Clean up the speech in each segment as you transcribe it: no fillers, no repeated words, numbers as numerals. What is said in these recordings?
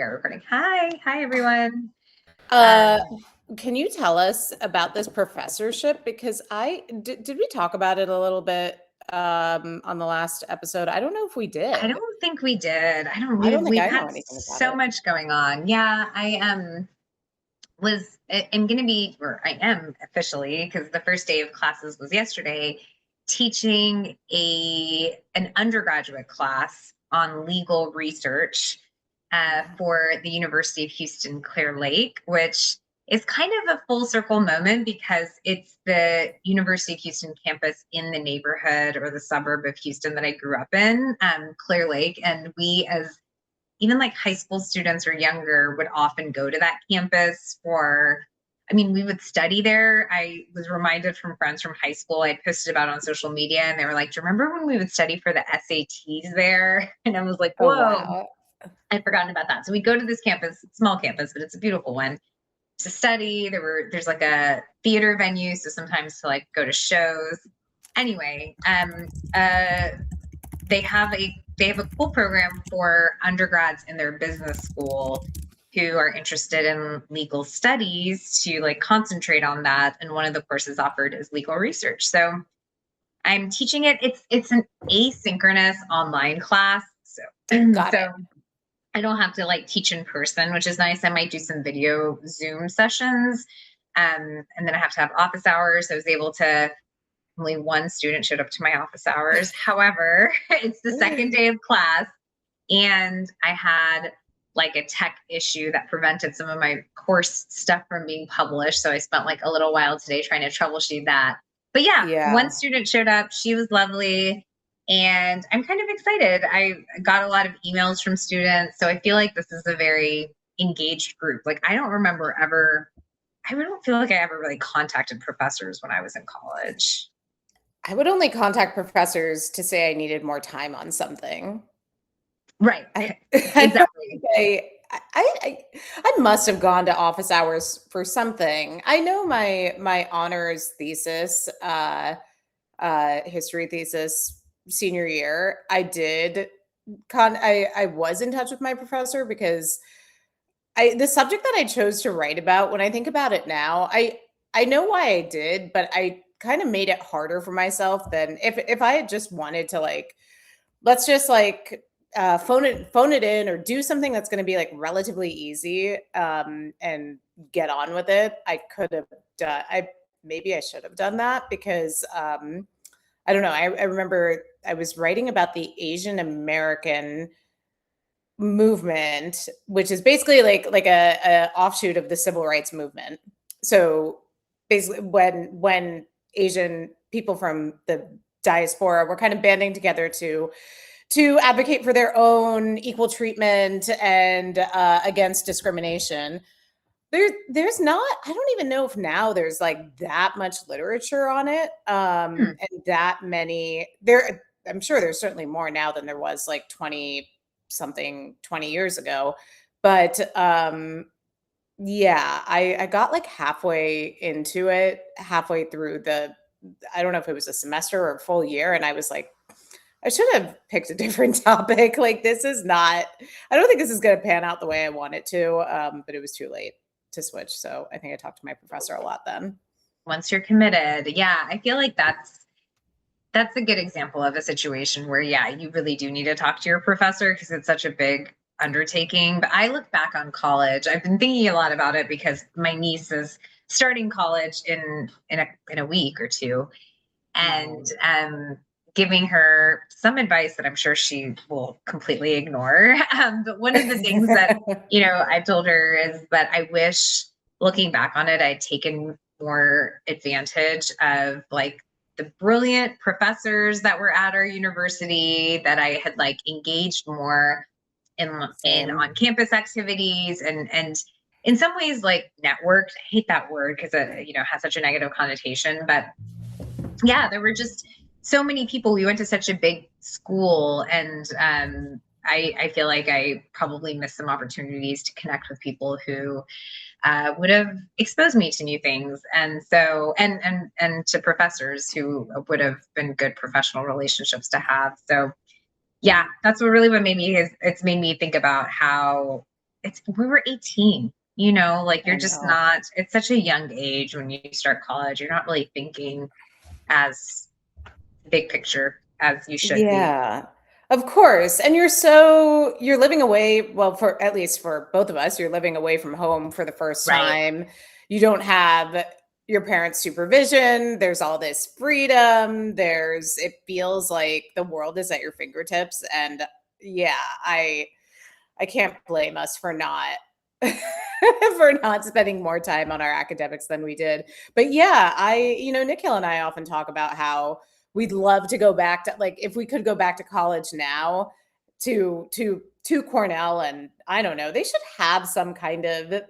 We are recording. Hi everyone. Uh, Um, can you tell us about this professorship? Because did we talk about it a little bit on the last episode? I don't know if we I did. don't think we did. I don't. I We've don't think we've I had know anything about so it. much going on. Yeah, I'm going to be, or I am officially, because the first day of classes was yesterday, teaching an undergraduate class on legal research for the University of Houston Clear Lake, which is kind of a full circle moment because it's the University of Houston campus in the neighborhood or the suburb of Houston that I grew up in, Clear Lake. And we, as even like high school students or younger, would often go to that campus for, I mean, we would study there. I was reminded from friends from high school, I posted about it on social media, and they were like, do you remember when we would study for the SATs there? And I was like, Oh whoa, wow. I'd forgotten about that. So we go to this campus, small campus, but it's a beautiful one to study. There's like a theater venue, so sometimes to like go to shows. Anyway, they have a cool program for undergrads in their business school who are interested in legal studies to like concentrate on that. And one of the courses offered is legal research. So I'm teaching it. It's an asynchronous online class. So Got so it. I don't have to like teach in person, which is nice. I might do some video Zoom sessions. And then I have to have office hours. I was able to, only one student showed up to my office hours. However, it's the second day of class, and I had like a tech issue that prevented some of my course stuff from being published. So I spent like a little while today trying to troubleshoot that. But yeah, one Yeah. student showed up. She was lovely. And I'm kind of excited. I got a lot of emails from students. So I feel like this is a very engaged group. Like, I don't remember ever, I don't feel like I ever really contacted professors when I was in college. I would only contact professors to say I needed more time on something. Right. I don't Exactly. think I must have gone to office hours for something. I know my honors thesis, history thesis senior year, I was in touch with my professor because the subject that I chose to write about, when I think about it now, I know why I did, but I kind of made it harder for myself than if I had just wanted to like, let's just like phone it in or do something that's going to be like relatively easy, and get on with it. I could have done I maybe I should have done that because I don't know. I remember I was writing about the Asian American movement, which is basically like a offshoot of the civil rights movement. So basically, when Asian people from the diaspora were kind of banding together to advocate for their own equal treatment and against discrimination. There's not, I don't even know if now there's like that much literature on it, Hmm. and that many there. I'm sure there's certainly more now than there was like 20 years ago. But yeah, I got like halfway into it, halfway through I don't know if it was a semester or a full year, and I was like, I should have picked a different topic. Like, this is not, I don't think this is going to pan out the way I want it to. But it was too late to switch. So I think I talked to my professor a lot then. Once you're committed, yeah, I feel like that's a good example of a situation where, yeah, you really do need to talk to your professor because it's such a big undertaking. But I look back on college. I've been thinking a lot about it because my niece is starting college in a week or two, and Wow. giving her some advice that I'm sure she will completely ignore. But one of the things that I told her is that I wish, looking back on it, I'd taken more advantage of like the brilliant professors that were at our university, that I had like engaged more in Same. on campus activities, and in some ways like networked. I hate that word because it has such a negative connotation, but yeah, there were just so many people. We went to such a big school, and I feel like I probably missed some opportunities to connect with people who would have exposed me to new things, and so and to professors who would have been good professional relationships to have. So yeah, that's what made me, it's made me think about how we were 18, you know, like I you're just know. not, it's such a young age when you start college. You're not really thinking as big picture as you should be. Yeah, of course. And you're living away, well, for at least for both of us, you're living away from home for the first Right. time. You don't have your parents' supervision. There's all this freedom. It feels like the world is at your fingertips. And yeah, I can't blame us for not for not spending more time on our academics than we did. But yeah, Nick Hill and I often talk about how we'd love to go back to, like, if we could go back to college now to Cornell. And I don't know, they should have some kind of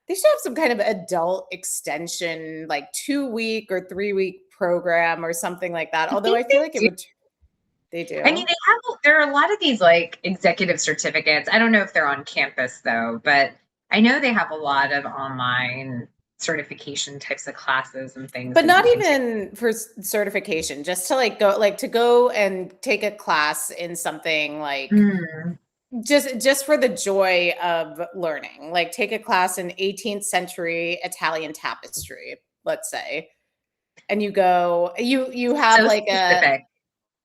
adult extension, like 2 week or 3 week program or something like that. I Although think I feel like they do. they I mean, do. there are a lot of these like executive certificates. I don't know if they're on campus though, but I know they have a lot of online certification types of classes and things But that you not can take. even for certification, just to go and take a class in something like Mm. just for the joy of learning. Like take a class in 18th century Italian tapestry, let's say. And you have So like a specific.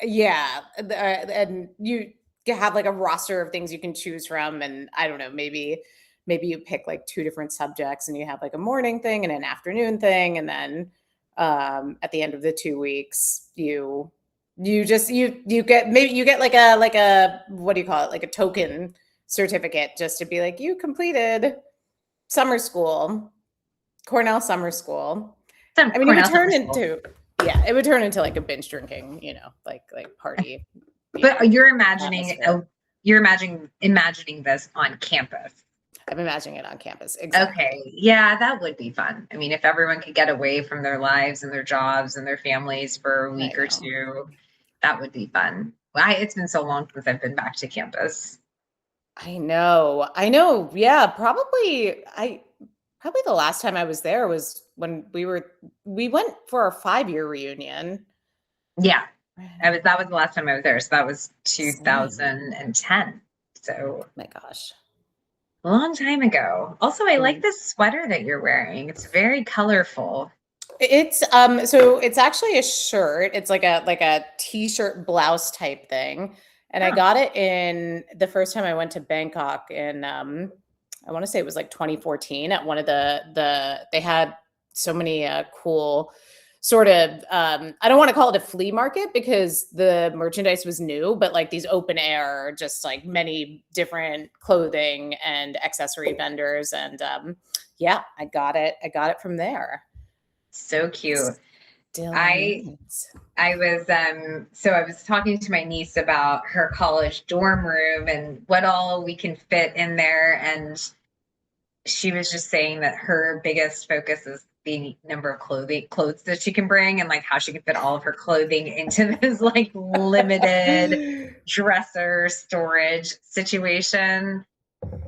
yeah, and you have like a roster of things you can choose from, and I don't know, maybe you pick like two different subjects, and you have like a morning thing and an afternoon thing, and then at the end of the 2 weeks, you get maybe you get like a what do you call it, like a token certificate, just to be like you completed summer school, Cornell summer school. Some I mean, it would Cornell Summer turn School. into yeah, it would turn into like a binge drinking, like party, But atmosphere. you're imagining this on campus. I'm imagining it on campus. Okay. Exactly. Yeah, that would be fun. I mean, if everyone could get away from their lives and their jobs and their families for a I week or know. two, that would be fun. It's been so long since I've been back to campus. I know. I know. Yeah, probably the last time I was there was when we went for our 5-year reunion. Yeah. That was the last time I was there. So that was Same. 2010. So My gosh. a long time ago. Also, I like Mm. this sweater that you're wearing. It's very colorful. It's actually a shirt. It's like a t-shirt blouse type thing. And I Huh. got it in the first time I went to Bangkok in I want to say it was like 2014 at one of they had so many cool sort of I don't want to call it a flea market because the merchandise was new, but like these open air, just like many different clothing and accessory vendors. And yeah, I got it. I got it from there. So cute. Still I needs. I was so I was talking to my niece about her college dorm room and what all we can fit in there, and she was just saying that her biggest focus is the number of clothes that she can bring, and like how she can fit all of her clothing into this like limited dresser storage situation.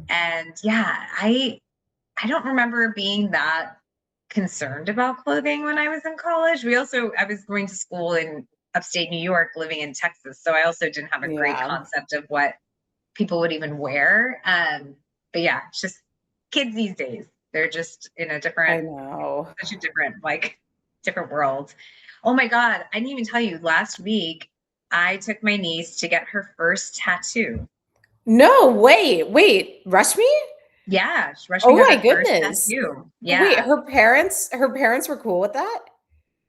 And yeah, I don't remember being that concerned about clothing when I was in college. I was going to school in upstate New York, living in Texas. So I also didn't have a great Yeah, concept of what people would even wear. But yeah, it's just kids these days. They're just in I know. such a different, like, different world. Oh my God. I didn't even tell you last week, I took my niece to get her first tattoo. No, wait, Rush Me? Yeah, Rashmi Oh got my her first goodness. tattoo. Wait, Yeah. her parents were cool with that?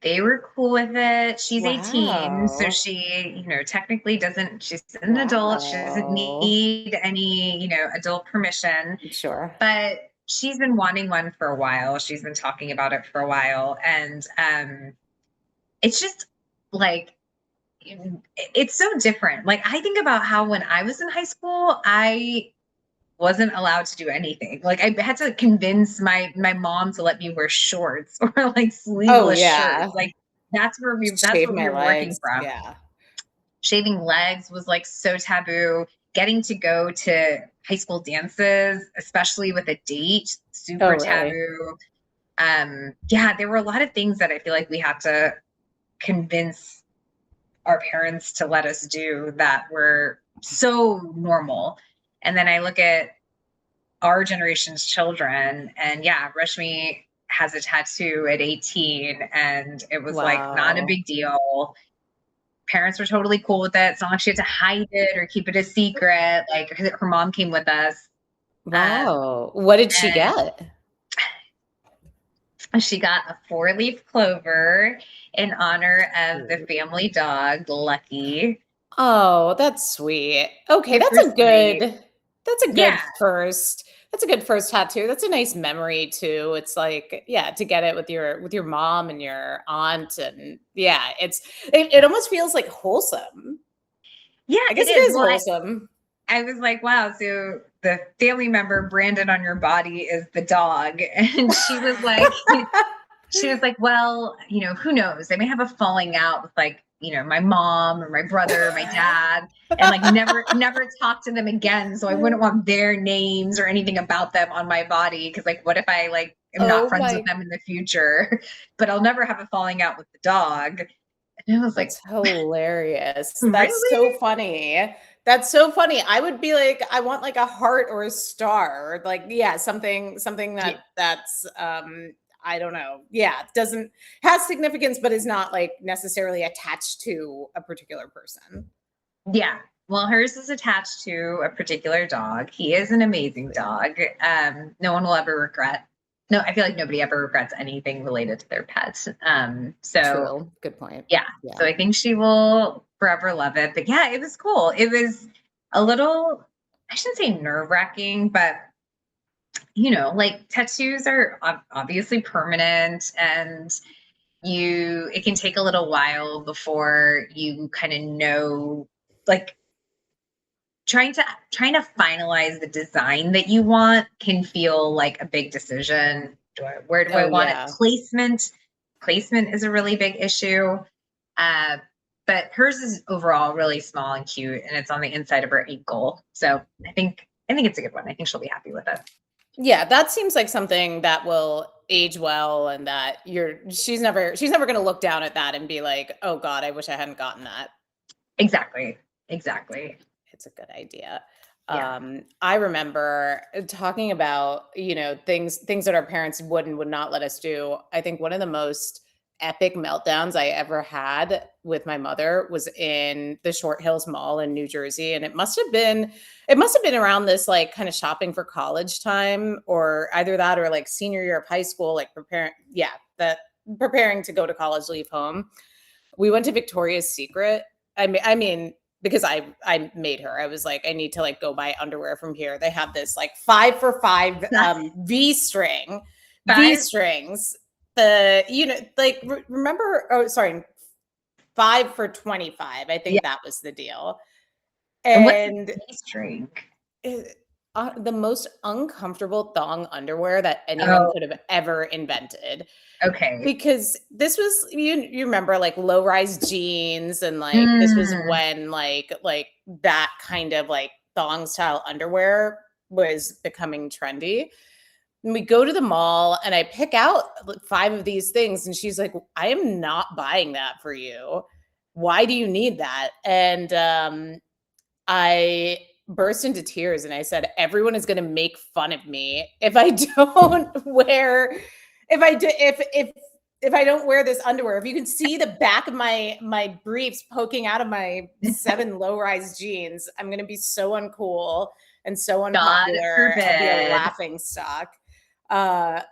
They were cool with it. She's 18, so Wow. she, technically doesn't, she's an adult. She doesn't Wow. need any, adult permission, Sure. but she's been wanting one for a while. She's been talking about it for a while. And it's just like, it's so different. Like, I think about how when I was in high school, I wasn't allowed to do anything. Like I had to convince my mom to let me wear shorts or like Oh, sleeveless shirts. yeah. Like that's Shave what we my were working legs. from. Yeah. Shaving legs was like so taboo. Getting to go to high school dances, especially with a date, Oh, super really? taboo. Yeah, there were a lot of things that I feel like we had to convince our parents to let us do that were so normal. And then I look at our generation's children. And yeah, Rashmi has a tattoo at 18, and it was like not a Wow. big deal. Parents were totally cool with it. It's not like she had to hide it or keep it a secret. Like her mom came with us. Um, Wow. What did she and get? she got a 4-leaf clover in honor of the Cute. family dog, Lucky. Oh, that's sweet. Okay, Super sweet. that's a Yeah, good first that's a good first tattoo. That's a nice memory too. It's like, yeah, to get it with your mom and your aunt and yeah, it almost feels like wholesome. yeah, I it guess it is. is Well, wholesome. I was like, wow, so the family member branded on your body is the dog. And she was like, well, who knows? They may have a falling out with like, my mom or my brother, or my dad, and like never talk to them again. So I wouldn't want their names or anything about them on my body. Cause like, what if I like am not Oh friends with my, them in the future? But I'll never have a falling out with the dog. And I was like, that's hilarious. That's so really? funny. That's so funny. I would be like, I want like a heart or a star, or like, yeah, something Yeah. that's I don't know. Yeah, doesn't has significance, but is not like necessarily attached to a particular person. Yeah. Well, hers is attached to a particular dog. He is an amazing dog. No one will ever regret. No, I feel like nobody ever regrets anything related to their pets. So True. Good point. yeah. Yeah. So I think she will forever love it. But yeah, it was cool. It was a little, I shouldn't say nerve wracking, but like tattoos are obviously permanent, and it can take a little while before you kind of know, like trying to finalize the design that you want can feel like a big decision. Where do I Oh want it? yeah. Placement is a really big issue. Uh, but hers is overall really small and cute, and it's on the inside of her ankle. So I think it's a good one. I think she'll be happy with it. Yeah, that seems like something that will age well and that she's never going to look down at that and be like, "Oh god, I wish I hadn't gotten that." Exactly. Exactly. It's a good idea. Yeah. I remember talking about, things that our parents would and would not let us do. I think one of the most epic meltdowns I ever had with my mother was in the Short Hills Mall in New Jersey. And it must have been around this like kind of shopping for college time, or either that or like senior year of high school, like preparing to go to college, leave home. We went to Victoria's Secret. I mean, because I made her. I was like, I need to like go buy underwear from here. They have this like 5 for 5 V string, V Five, strings. The like remember? Oh, sorry, 5 for 25. I yeah. think that was the deal. And what's a And face drink? the most uncomfortable thong underwear that anyone Oh, could have ever invented. okay. Because this was you remember like low-rise jeans and like this was Mm. when that kind of like thong style underwear was becoming trendy. And we go to the mall and I pick out like 5 of these things and she's like, "I am not buying that for you. Why do you need that?" And I burst into tears and I said, "Everyone is going to make fun of me if I don't wear if I don't wear this underwear. If you can see the back of my briefs poking out of my 7 low-rise jeans, I'm going to be so uncool and so God unpopular. I'll be a forbid. laughing stock." Uh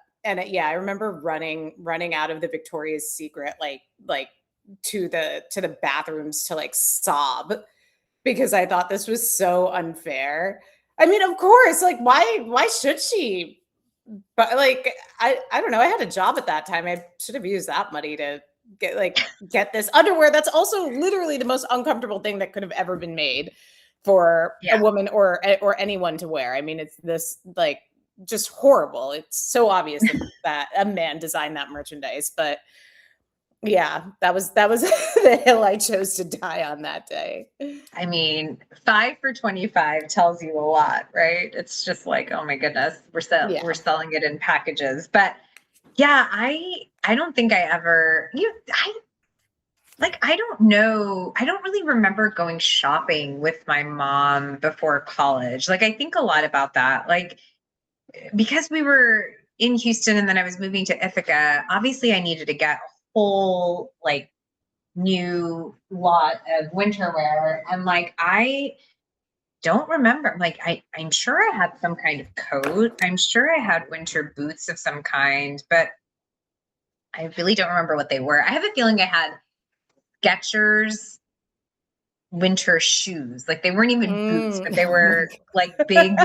yeah, I remember running out of the Victoria's Secret like to the bathrooms to like sob because I thought this was so unfair. I mean, of course, like why should she? But like I don't know. I had a job at that time. I should have used that money to get this underwear that's also literally the most uncomfortable thing that could have ever been made for a Yeah. woman or anyone to wear. I mean, it's this like just horrible. It's so obvious that a man designed that merchandise, but yeah, that was the hill I chose to die on that day. I mean, 5 for 25 tells you a lot, right? It's just like, oh my goodness, we're Yeah. selling it in packages. But yeah, I don't think I ever I don't know. I don't really remember going shopping with my mom before college. Like I think a lot about that. Like because we were in Houston and then I was moving to Ithaca, obviously I needed to get a whole like new lot of winter wear. And like I don't remember, like I'm sure I had some kind of coat. I'm sure I had winter boots of some kind, but I really don't remember what they were. I have a feeling I had Skechers winter shoes. Like they weren't even boots, but they Oh my were like big,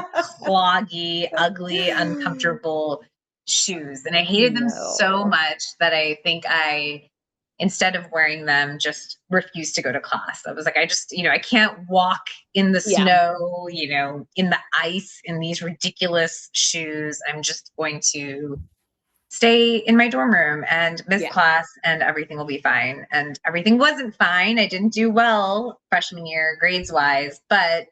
cloggy, ugly, uncomfortable shoes. And I hated them so No. much that I think instead of wearing them, just refused to go to class. I was like, I just, I can't walk in the Yeah. snow, in the ice in these ridiculous shoes. I'm just going to stay in my dorm room and miss Yeah. class and everything will be fine. And everything wasn't fine. I didn't do well freshman year grades wise, but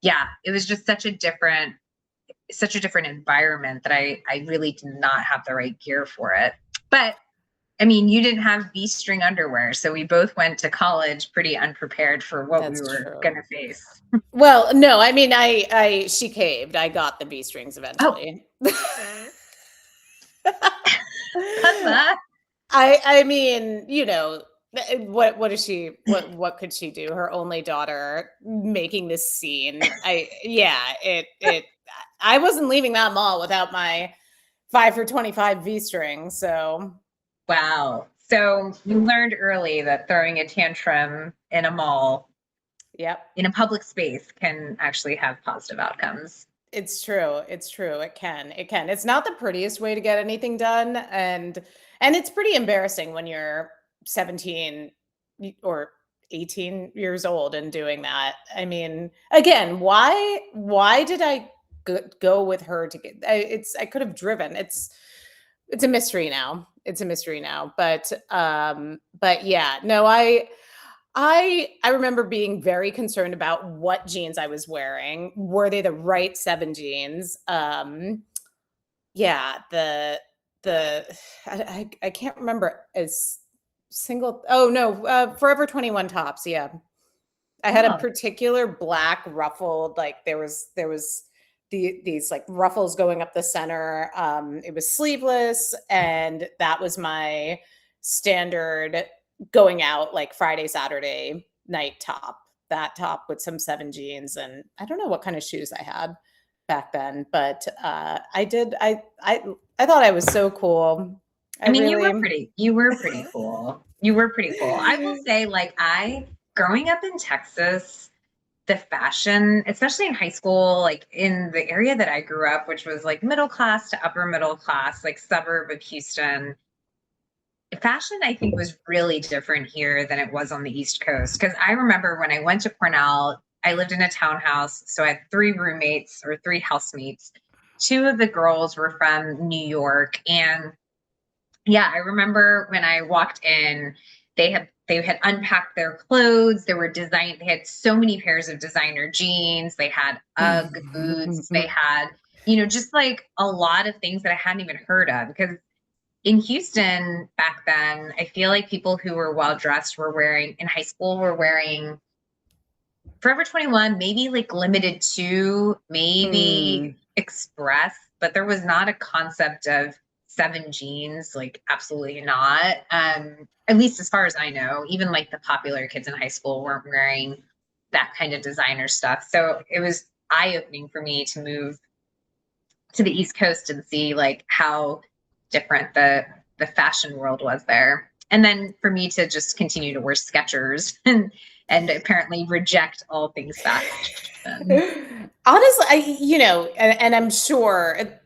yeah, it was just such a different environment that I really did not have the right gear for it. But I mean, you didn't have V-string underwear, so we both went to college pretty unprepared for what we That's were true. going to face. Well, no, I mean, she caved. I got the B strings Oh, eventually. huzzah. I mean, what is she, what could she do? Her only daughter making this scene. I wasn't leaving that mall without my 5 for 25 V string. So Wow. So you learned early that throwing a tantrum in a mall, yep. in a public space, can actually have positive outcomes. It's true. It's true. It can. It can. It's not the prettiest way to get anything done, and it's pretty embarrassing when you're 17 or 18 years old and doing that. I mean, again, why did I go with her to get I could have driven. It's a mystery now. It's a mystery now. But yeah, no, I remember being very concerned about what jeans I was wearing. Were they the right 7 jeans? Yeah, the I can't remember as single. Oh no, Forever 21 tops. Yeah, I had a Oh, particular black ruffled, like there was these like ruffles going up the center. It was sleeveless, and that was my standard going out like Friday, Saturday night top. That top with some 7 jeans, and I don't know what kind of shoes I had back then, but I did. I thought I was so cool. I mean, you were pretty cool. You were pretty cool. I will say, like, growing up in Texas, the fashion, especially in high school, like in the area that I grew up, which was like middle class to upper middle class, like suburb of Houston, fashion, I think, was really different here than it was on the East Coast. Because I remember when I went to Cornell, I lived in a townhouse. So I had 3 roommates or 3 housemates. 2 of the girls were from New York. And yeah, I remember when I walked in, they had unpacked their clothes. They had so many pairs of designer jeans. They had UGG boots. They had, just like a lot of things that I hadn't even heard of. Because in Houston back then, I feel like people who were well dressed in high school were wearing Forever 21, maybe like Limited 2, maybe Express, but there was not a concept of 7 jeans, like absolutely not. At least as far as I know, even like the popular kids in high school weren't wearing that kind of designer stuff. So it was eye-opening for me to move to the East Coast and see like how different the fashion world was there. And then for me to just continue to wear Skechers and apparently reject all things fashion. Honestly, and I'm sure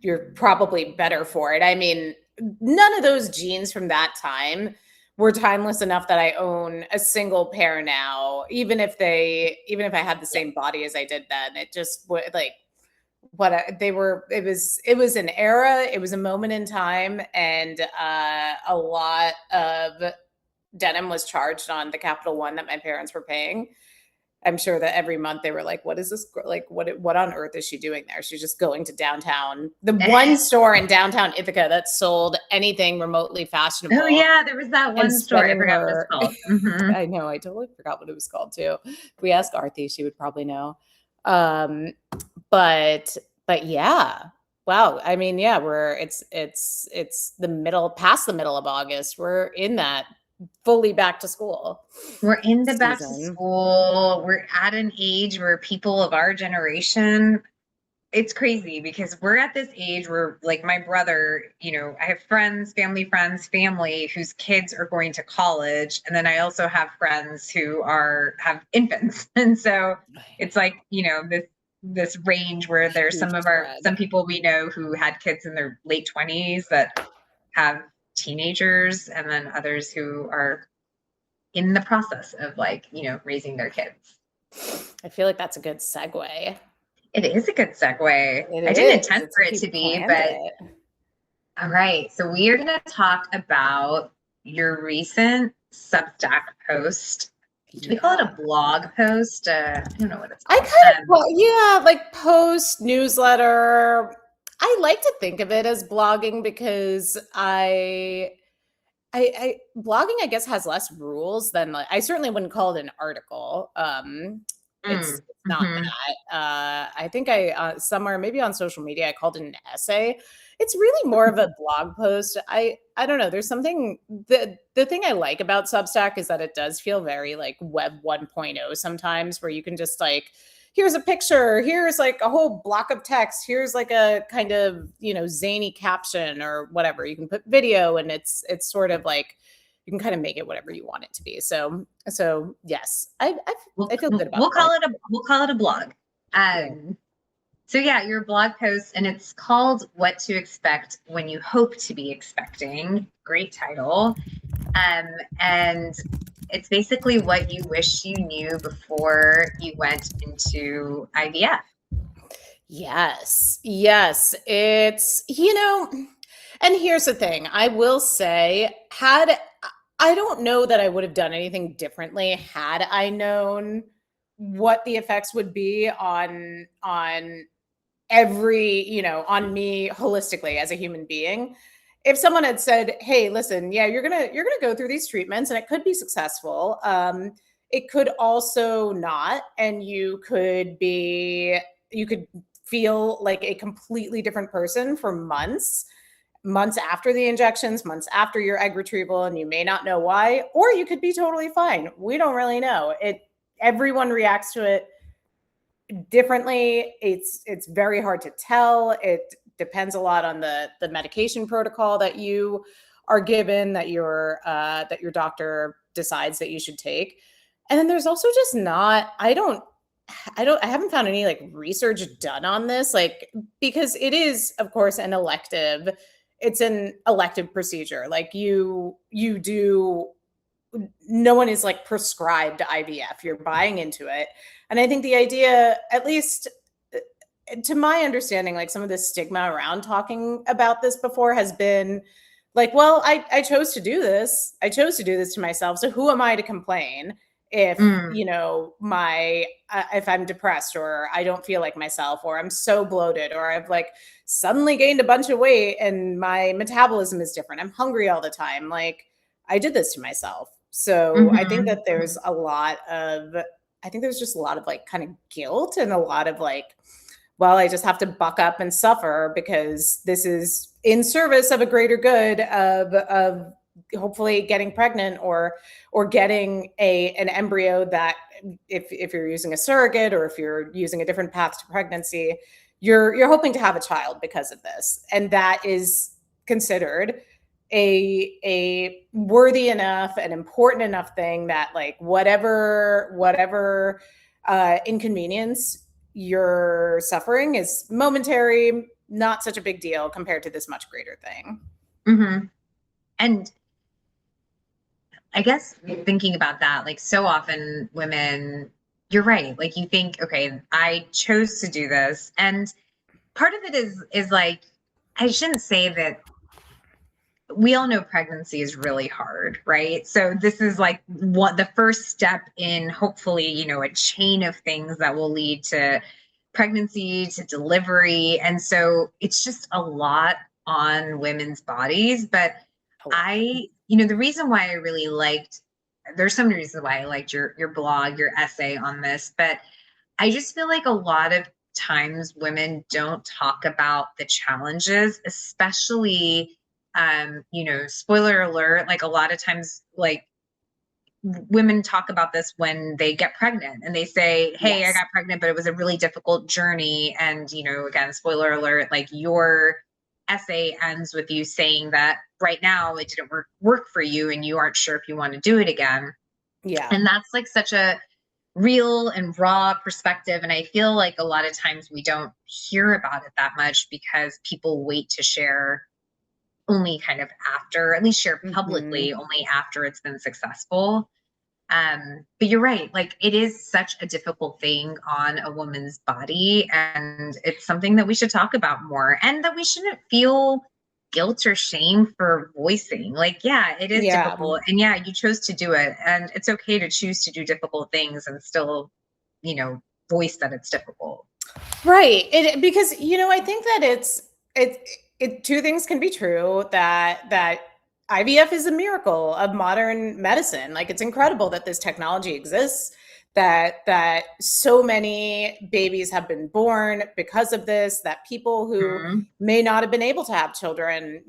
you're probably better for it. I mean, none of those jeans from that time were timeless enough that I own a single pair now, even if I had the same body as I did then. It just would like it was an era, it was a moment in time, and a lot of denim was charged on the Capital One that my parents were paying. I'm sure that every month they were like, what is this? Like, what on earth is she doing there? She's just going to downtown. The one store in downtown Ithaca that sold anything remotely fashionable. Oh yeah, there was that one store. I forgot what it's called. Mm-hmm. I know. I totally forgot what it was called too. If we ask Arthi, she would probably know. But yeah, Wow. I mean, yeah, it's the middle, past the middle of August. We're in that fully back to school We're in the back to season. school. We're at an age where people of our generation, it's crazy because we're at this age where, like, my brother, I have family whose kids are going to college. And then I also have friends who have infants. And so it's like, this range where there's Huge some spread. people we know who had kids in their late 20s that have teenagers, and then others who are in the process of, like, raising their kids. I feel like that's a good segue. It is a good segue. It I didn't is. intend It's for like it you to be, planned but it. all right. So we are going to talk about your recent Substack post. Do we call it Yeah. a blog post? I don't know what it's I called. kind of, well, yeah, like post newsletter. I like to think of it as blogging because I blogging, I guess, has less rules than, like, I certainly wouldn't call it an article. It's not Mhm. that. I think I somewhere maybe on social media I called it an essay. It's really more of a blog post. I don't know. There's something, the thing I like about Substack is that it does feel very like Web 1.0 sometimes, where you can just like, here's a picture, here's like a whole block of text, here's like a kind of, zany caption or whatever. You can put video, and it's sort of like you can kind of make it whatever you want it to be. So yes, I feel good about We'll calling call it it. we'll call it a blog. Yeah. So yeah, your blog post, and it's called "What to Expect When You Hope to Be Expecting." Great title. And it's basically what you wish you knew before you went into IVF. Yes. Yes. And here's the thing. I will say, I don't know that I would have done anything differently had I known what the effects would be on every, on me holistically as a human being. If someone had said, "Hey, listen, yeah, you're gonna go through these treatments, and it could be successful. It could also not, and you could feel like a completely different person for months after the injections, months after your egg retrieval, and you may not know why, or you could be totally fine. We don't really know. Everyone reacts to it differently. It's very hard to tell. It depends a lot on the medication protocol that you are given, that your doctor decides that you should take. And then there's also just not, I haven't found any like research done on this, like, because it is, of course, it's an elective procedure. Like you do, no one is like prescribed IVF. You're buying into it. And I think the idea, at least to my understanding, like some of the stigma around talking about this before has been like, well, I chose to do this. I chose to do this to myself. So who am I to complain if, Mm, if I'm depressed, or I don't feel like myself, or I'm so bloated, or I've like suddenly gained a bunch of weight and my metabolism is different. I'm hungry all the time. Like, I did this to myself. So I think mhm, that I think there's just a lot of like kind of guilt, and a lot of like, well, I just have to buck up and suffer because this is in service of a greater good of hopefully getting pregnant, or getting an embryo that, if you're using a surrogate, or if you're using a different path to pregnancy, you're hoping to have a child because of this. And that is considered a worthy enough and important enough thing that, like, whatever inconvenience you're suffering is momentary, not such a big deal compared to this much greater thing. mhm. And I guess thinking about that, like, so often women, you're right. Like, you think, okay, I chose to do this. And part of it is like, I shouldn't say that, we all know pregnancy is really hard, right? So this is like what the first step in, hopefully, a chain of things that will lead to pregnancy, to delivery. And so it's just a lot on women's bodies. But A lot. the reason why I really liked, there's so many reasons why I liked your blog, your essay on this, but I just feel like a lot of times women don't talk about the challenges, especially, spoiler alert, like a lot of times, like women talk about this when they get pregnant and they say, hey, I Yes. got pregnant, but it was a really difficult journey. And, again, spoiler alert, like your essay ends with you saying that right now it didn't work for you and you aren't sure if you want to do it again. Yeah. And that's like such a real and raw perspective. And I feel like a lot of times we don't hear about it that much because people wait to share only kind of after, at least share Mhm. publicly only after it's been successful. But you're right, like it is such a difficult thing on a woman's body, and it's something that we should talk about more and that we shouldn't feel guilt or shame for voicing. Like, yeah, it is Yeah. difficult. And yeah, you chose to do it. And it's okay to choose to do difficult things and still, you know, voice that it's difficult. Right. Because I think that two things can be true, that IVF is a miracle of modern medicine. Like, it's incredible that this technology exists, that so many babies have been born because of this, that people who Mhm. may not have been able to have children,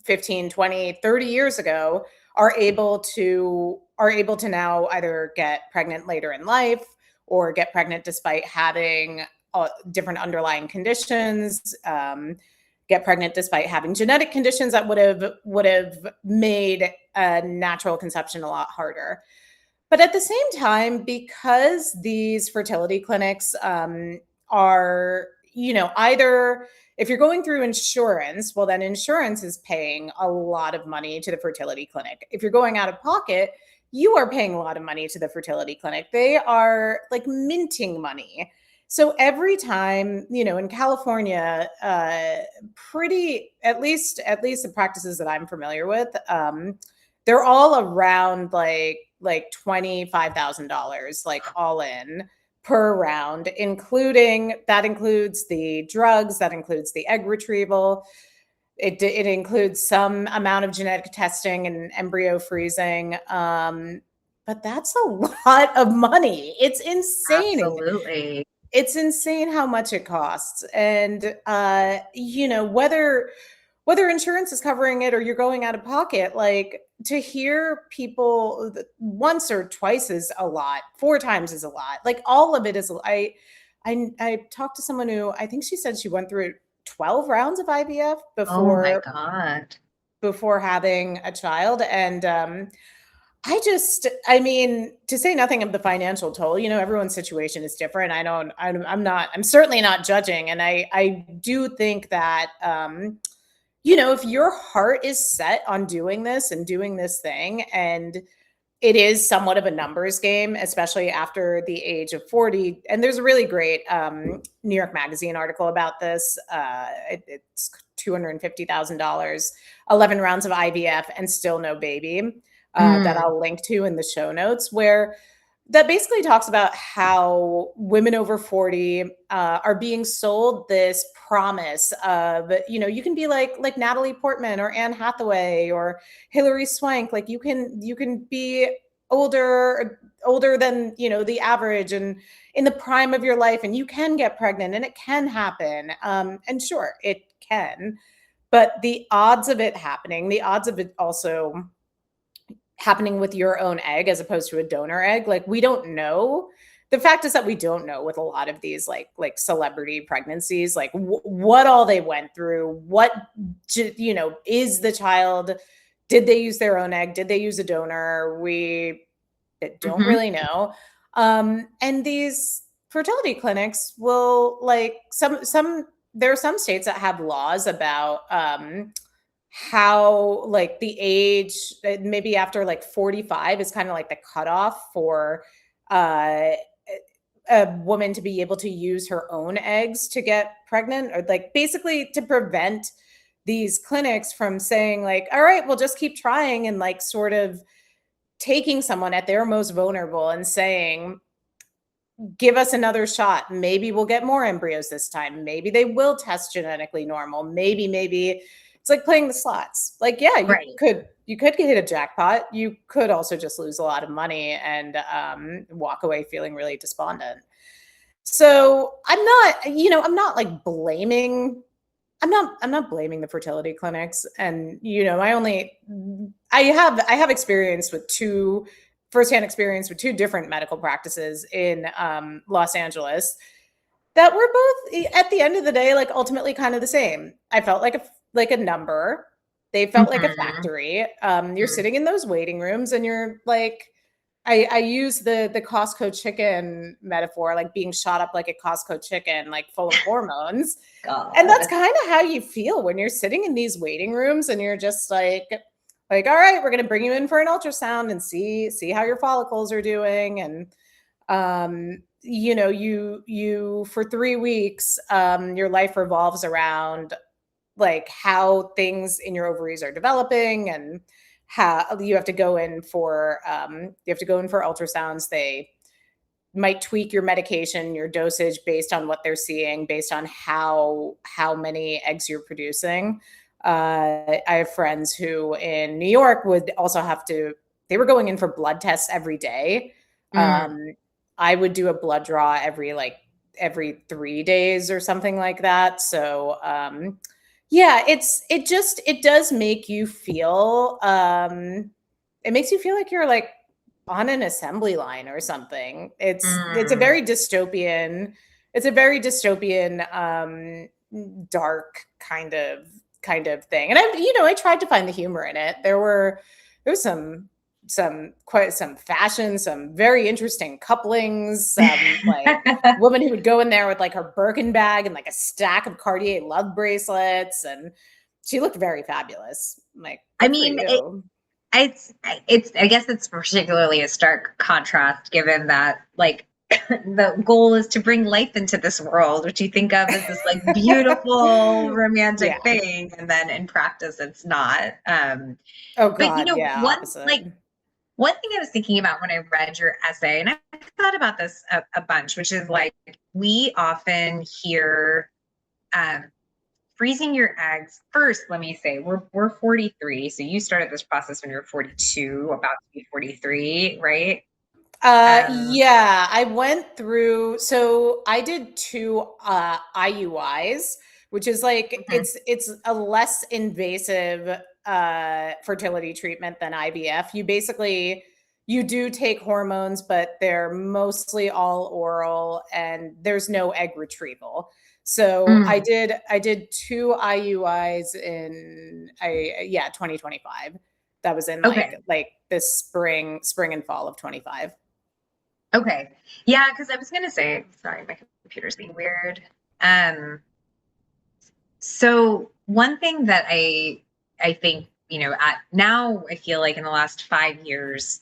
15, 20, 30 years ago are able to now either get pregnant later in life or get pregnant despite having different underlying conditions, get pregnant despite having genetic conditions that would have made a natural conception a lot harder. But at the same time, because these fertility clinics are, either, if you're going through insurance, well, then insurance is paying a lot of money to the fertility clinic. If you're going out of pocket, you are paying a lot of money to the fertility clinic. They are like minting money. So every time, in California, at least the practices that I'm familiar with, they're all around like $25,000, like all in per round, includes the drugs, that includes the egg retrieval. It includes some amount of genetic testing and embryo freezing. But that's a lot of money. It's insane. Absolutely. It's insane how much it costs. And whether insurance is covering it or you're going out of pocket, like, to hear people once or twice is a lot, four times is a lot. Like, all of it is. I talked to someone who, I think she said she went through 12 rounds of IVF Oh my before God. having a child. And I mean, to say nothing of the financial toll, everyone's situation is different. I'm certainly not judging. And I do think that, if your heart is set on doing this and doing this thing, and it is somewhat of a numbers game, especially after the age of 40. And there's a really great New York Magazine article about this. It's $250,000, 11 rounds of IVF, and still no baby, that Mm. I'll link to in the show notes, where that basically talks about how women over 40 are being sold this promise of, you can be like Natalie Portman or Anne Hathaway or Hilary Swank. Like, you can be older than, the average, and in the prime of your life, and you can get pregnant, and it can happen. And sure, it can, but the odds of it happening, the odds of it also happening with your own egg as opposed to a donor egg, like, we don't know. The fact is that we don't know with a lot of these like celebrity pregnancies, like, what all they went through, what, is the child, did they use their own egg, did they use a donor? We don't Mhm. really know. And these fertility clinics will, like, some there are some states that have laws about how, like, the age, maybe after like 45 is kind of like the cutoff for uh a woman to be able to use her own eggs to get pregnant, or like basically to prevent these clinics from saying, like, all right, we'll just keep trying, and like sort of taking someone at their most vulnerable and saying, give us another shot. Maybe we'll get more embryos this time. Maybe they will test genetically normal. Maybe it's like playing the slots. Like, yeah, you Right. could you could hit a jackpot. You could also just lose a lot of money and walk away feeling really despondent. So I'm not like blaming I'm not blaming the fertility clinics. And, I have experience with firsthand experience with two different medical practices in Los Angeles that were both at the end of the day, like ultimately kind of the same. I felt like a number. They felt like a Mhm. factory. You're Mhm. sitting in those waiting rooms and you're like, I use the Costco chicken metaphor, like being shot up like a Costco chicken, like full of hormones. And that's God. kind of how you feel when you're sitting in these waiting rooms and you're just like, all right, we're going to bring you in for an ultrasound and see how your follicles are doing. And you for 3 weeks, your life revolves around like how things in your ovaries are developing, and how you have to go in for ultrasounds. They might tweak your medication, your dosage based on what they're seeing, based on how many eggs you're producing. I have friends who in New York would also have to. They were going in for blood tests every day. Mm. I would do a blood draw every 3 days or something like that. So yeah, it does make you feel. It makes you feel like you're like on an assembly line or something. It's a Mm. very dystopian. It's a very dystopian, dark kind of thing. And I tried to find the humor in it. There was some fashion, some very interesting couplings, some like woman who would go in there with like her Birkin bag and like a stack of Cartier love bracelets, and she looked very fabulous. I'm like, I good for mean, you. I guess it's particularly a stark contrast given that like the goal is to bring life into this world, which you think of as this like beautiful Yeah. romantic thing, and then in practice it's not. Oh But God, yeah, opposite. one thing I was thinking about when I read your essay, and I've thought about this a bunch, which is like we often hear um, freezing your eggs. First, let me say we're 43, so you started this process when you're 42, about to be 43, right? Um, Yeah, I went through, so I did two IUIs, which is like mhm, it's a less invasive fertility treatment than IVF. You do take hormones, but they're mostly all oral and there's no egg retrieval. So mm, I did two IUIs in I yeah, 2025. That was in okay, like this spring and fall of 25. okay, yeah, because I was gonna say, sorry, my computer's being weird. Um, So one thing that I think, now I feel like in the last 5 years,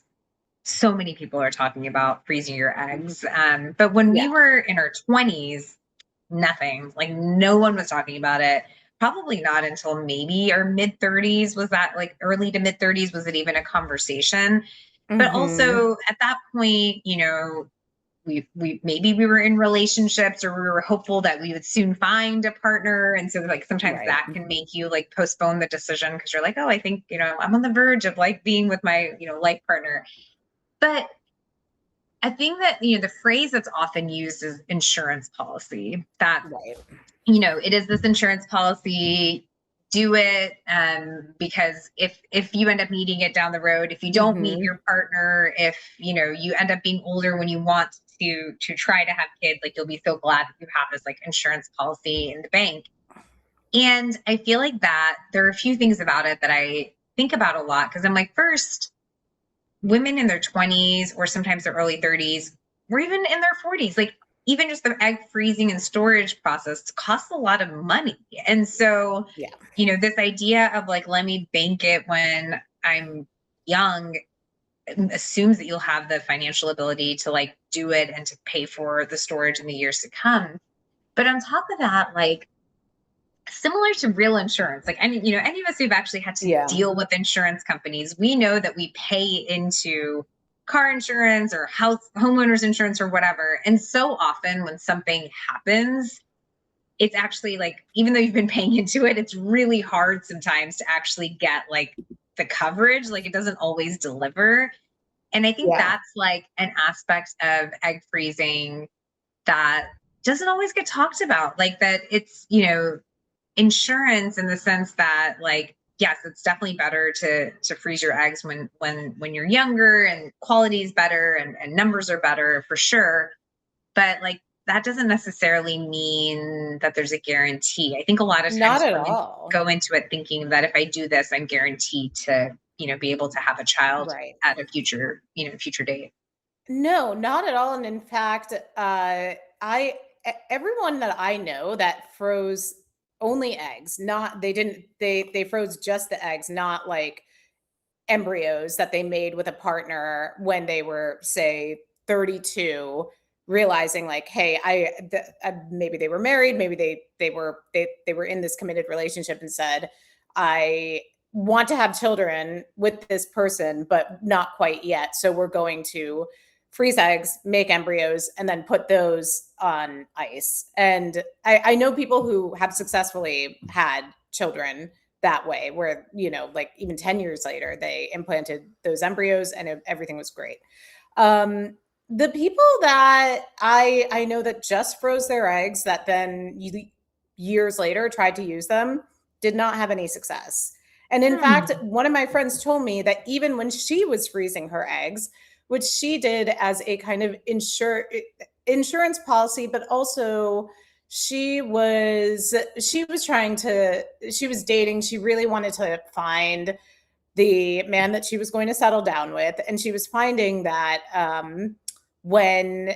so many people are talking about freezing your eggs. But when we Yeah. were in our 20s, nothing. Like no one was talking about it. Probably not until maybe our mid 30s was that like early to mid 30s was it even a conversation. But Mhm. also at that point, we maybe we were in relationships or we were hopeful that we would soon find a partner, and so like sometimes Right. that can make you like postpone the decision because you're like, oh, I think I'm on the verge of like being with my life partner. But I think that the phrase that's often used is insurance policy, that Right. it is this insurance policy. Do it, because if you end up needing it down the road, if you don't meet Mhm. your partner, if you end up being older when you want to try to have kids, like you'll be so glad that you have this like insurance policy in the bank. And I feel like that there are a few things about it that I think about a lot, because I'm like, first, women in their 20s or sometimes their early 30s or even in their 40s, like even just the egg freezing and storage process costs a lot of money. And so Yeah. this idea of like, let me bank it when I'm young, assumes that you'll have the financial ability to like do it and to pay for the storage in the years to come. But on top of that, like similar to real insurance, like any of us who've actually had to Yeah. deal with insurance companies, we know that we pay into car insurance or homeowners insurance or whatever. And so often when something happens, it's actually like, even though you've been paying into it, it's really hard sometimes to actually get like the coverage. Like it doesn't always deliver. And I think Yeah. that's like an aspect of egg freezing that doesn't always get talked about. Like that it's, insurance in the sense that like, yes, it's definitely better to freeze your eggs when you're younger, and quality is better, and numbers are better for sure. But like that doesn't necessarily mean that there's a guarantee. I think a lot of Not times at women all. go into it thinking that if I do this, I'm guaranteed to, be able to have a child Right. at a future date. No, not at all. And in fact, everyone that I know that froze only eggs, not they didn't they froze just the eggs, not like embryos that they made with a partner when they were, say, 32, realizing like, hey, maybe they were married, maybe they were in this committed relationship and said, I want to have children with this person, but not quite yet. So we're going to freeze eggs, make embryos, and then put those on ice. And I know people who have successfully had children that way, where, like even 10 years later, they implanted those embryos and everything was great. The people that I know that just froze their eggs, that then years later tried to use them, did not have any success. And in fact, Hmm. one of my friends told me that even when she was freezing her eggs, which she did as a kind of insurance policy, but also she was trying to she was dating, she really wanted to find the man that she was going to settle down with, and she was finding that when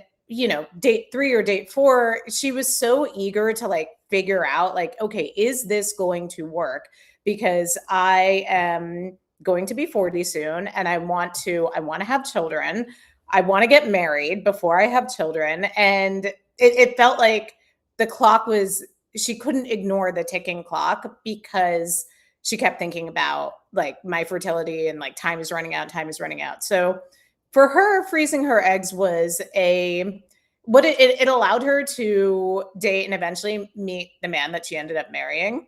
date 3 or date 4, she was so eager to like figure out like, okay, is this going to work, because I am going to be 40 soon and I want to have children, I want to get married before I have children. And it felt like the clock was she couldn't ignore the ticking clock, because she kept thinking about like my fertility and like time is running out, time is running out. So for her, freezing her eggs was it allowed her to date and eventually meet the man that she ended up marrying.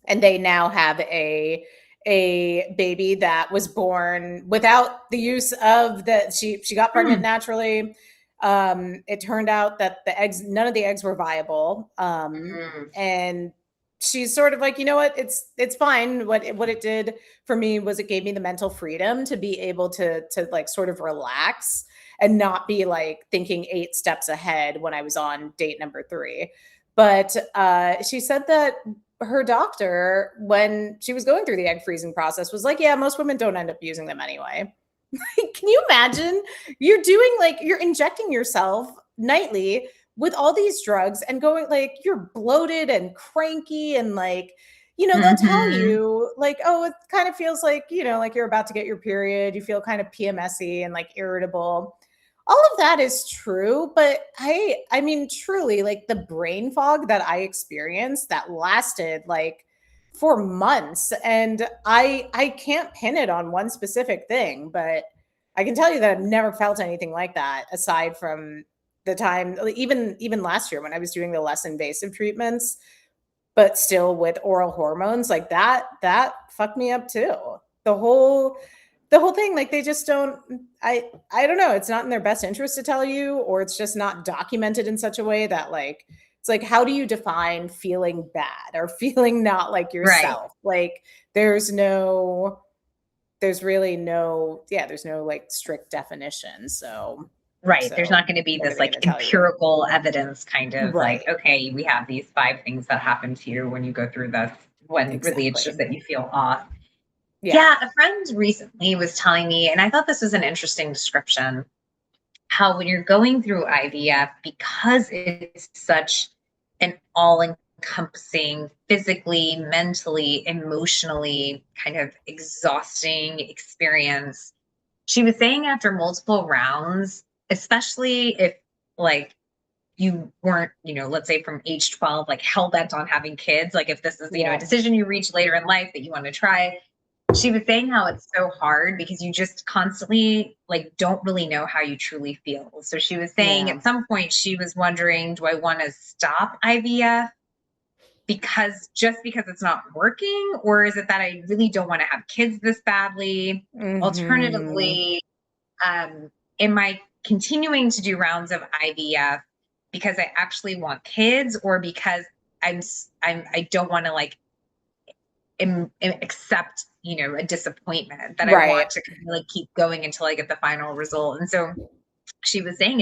And they now have a baby that was born without the use of she got pregnant Hmm. naturally. It turned out that none of the eggs were viable. Mm. And she's sort of like, you know what, it's fine. What it did for me was it gave me the mental freedom to be able to like sort of relax and not be like thinking 8 steps ahead when I was on date number 3. But she said that her doctor, when she was going through the egg freezing process, was like, yeah, most women don't end up using them anyway. Can you imagine? You're injecting yourself nightly with all these drugs and going like, you're bloated and cranky and like, they'll tell Hmm. you like, oh, it kind of feels like, like you're about to get your period. You feel kind of PMSy and like irritable. All of that is true, but I mean truly, like the brain fog that I experienced that lasted like for months, and I can't pin it on one specific thing, but I can tell you that I've never felt anything like that aside from the time, even last year when I was doing the less invasive treatments, but still with oral hormones, like that fucked me up too. The whole the whole thing, like they just don't, I don't know, it's not in their best interest to tell you, or it's just not documented in such a way that like it's like, how do you define feeling bad or feeling not like Right. yourself? Like there's really no, yeah, there's no like strict definition. Right. There's So not going to be what are this they like going to tell you? empirical evidence kind of like, Right. okay, we have these 5 things that happen to you when you go through this, when really it's just Exactly. that you feel off. Yeah. Yeah, a friend recently was telling me, and I thought this was an interesting description, how when you're going through IVF, because it's such an all encompassing, physically, mentally, emotionally kind of exhausting experience, she was saying after multiple rounds, especially if like you weren't, let's say from age 12, like hell bent on having kids, like if this is, a Yeah. decision you reach later in life that you want to try, she was saying how it's so hard because you just constantly like don't really know how you truly feel. So she was saying Yeah. at some point she was wondering, do I want to stop IVF because it's not working, or is it that I really don't want to have kids this badly? Hmm. Alternatively, am I continuing to do rounds of IVF because I actually want kids, or because I don't want to like accept, a disappointment, that I Right. want to kind of like keep going until I get the final result. And so she was saying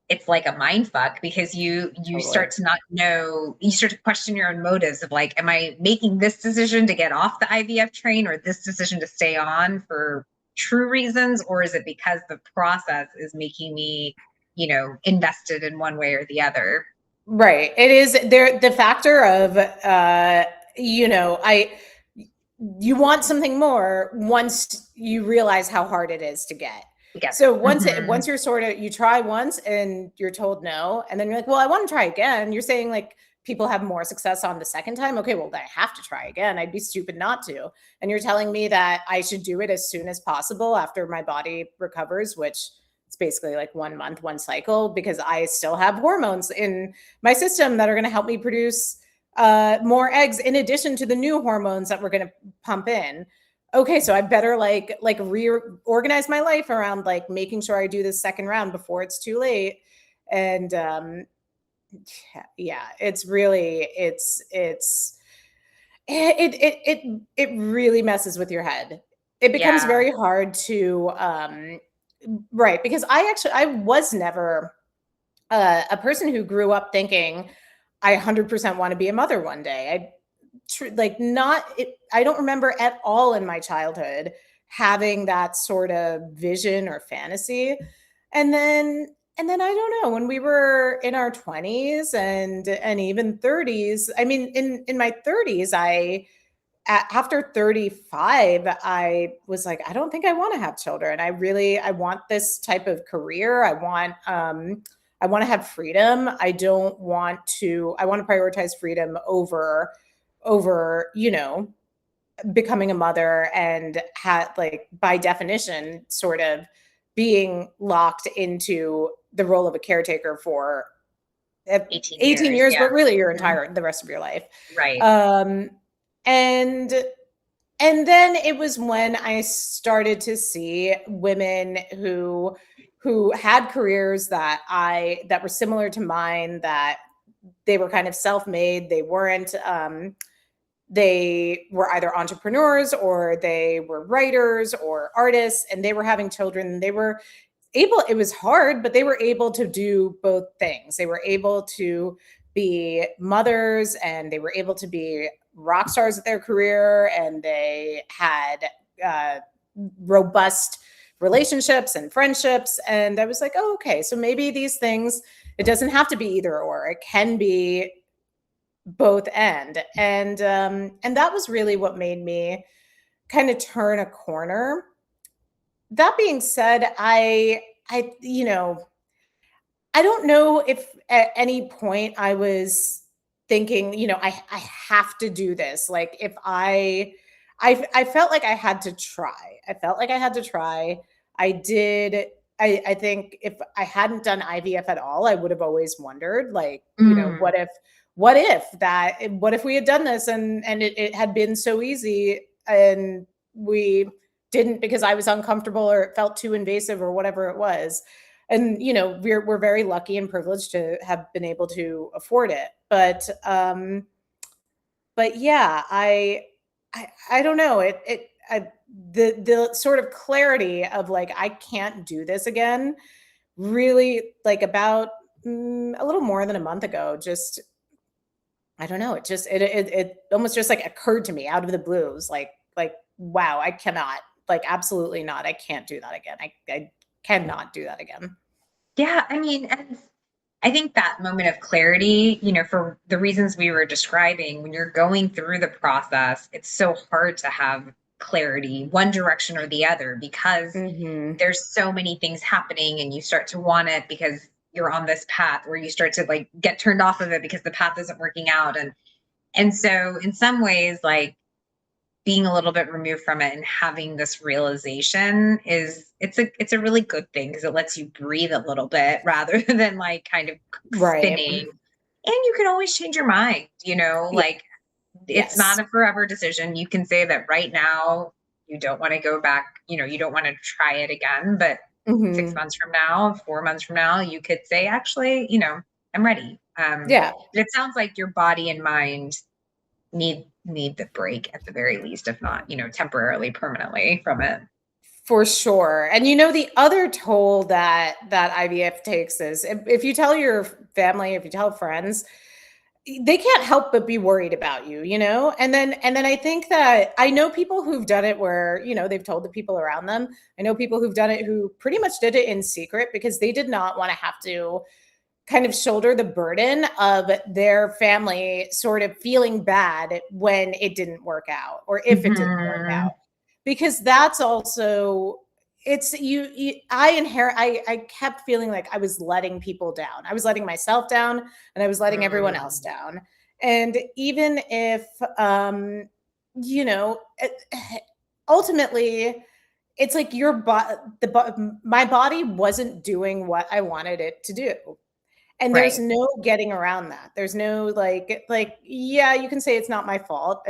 it's like a mind fuck, because you Totally. start to not know, you start to question your own motives of like, am I making this decision to get off the IVF train, or this decision to stay on for true reasons, or is it because the process is making me, invested in one way or the other? Right. It is there the factor of I you want something more once you realize how hard it is to get. Together. So Hmm. once you're sort of you try once and you're told no, and then you're like, well, I want to try again. You're saying like people have more success on the second time. Okay, well, I have to try again. I'd be stupid not to. And you're telling me that I should do it as soon as possible after my body recovers, which it's basically like 1 month, one cycle, because I still have hormones in my system that are going to help me produce more eggs in addition to the new hormones that we're going to pump in. Okay, so I better like reorganize my life around like making sure I do this second round before it's too late. And yeah, it's really it really messes with your head. It becomes Yeah. very hard to right, because I was never a person who grew up thinking I 100% want to be a mother one day. Like not it, I don't remember at all in my childhood having that sort of vision or fantasy. And then I don't know, when we were in our 20s and even 30s, I mean in my 30s, after 35, I was like, I don't think I want to have children. I want this type of career. I want to have freedom. I want to prioritize freedom over, becoming a mother and had like by definition sort of being locked into the role of a caretaker for 18 18 years. years, Yeah. but really your Mhm. entire the rest of your life. Right. Um and and then it was when I started to see women who had careers that were similar to mine, that they were kind of self-made. They were either entrepreneurs or they were writers or artists, and they were having children. They were able, it was hard, but they were able to do both things. They were able to be mothers and they were able to be rock stars at their career, and they had uh, robust relationships and friendships. And I was like, oh, okay, so maybe these things, it doesn't have to be either or, it can be both and that was really what made me kind of turn a corner. That being said, I I don't know if at any point I was thinking, I have to do this. Like if I felt like I had to try. I felt like I had to try. I did. I think if I hadn't done IVF at all, I would have always wondered, like, Mm. what if we had done this and it had been so easy and we didn't because I was uncomfortable or it felt too invasive or whatever it was. And we're very lucky and privileged to have been able to afford it. But yeah, I don't know, the sort of clarity of like I can't do this again, really, like about a little more than a month ago, just I don't know, it almost just like occurred to me out of the blues, like wow, I cannot, like absolutely not, I can't do that again. I cannot do that again. Yeah, I mean, and I think that moment of clarity, for the reasons we were describing, when you're going through the process, it's so hard to have clarity one direction or the other, because Mhm. there's so many things happening, and you start to want it because you're on this path, or you start to like get turned off of it because the path isn't working out. And so in some ways, like, being a little bit removed from it and having this realization is, it's a really good thing, because it lets you breathe a little bit rather than like kind of Right. spinning. And you can always change your mind, Yeah. like, it's not Yes. a forever decision. You can say that right now you don't want to go back, you don't want to try it again, but 6 Mhm. months from now, 4 months from now, you could say, actually, I'm ready. Yeah. But it sounds like your body and mind need the break at the very least, if not, temporarily, permanently from it. For sure. And the other toll that IVF takes is if you tell your family, if you tell friends, they can't help but be worried about you, And then I think that I know people who've done it where, they've told the people around them. I know people who've done it who pretty much did it in secret because they did not want to have to kind of shoulder the burden of their family sort of feeling bad when it didn't work out or if it didn't work Mhm. out. Because that's also it's I kept feeling like I was letting people down. I was letting myself down and I was letting everyone else Mm. down. And even if you know, ultimately it's like my body wasn't doing what I wanted it to do. And there's Right. no getting around that. There's no yeah, you can say it's not my fault.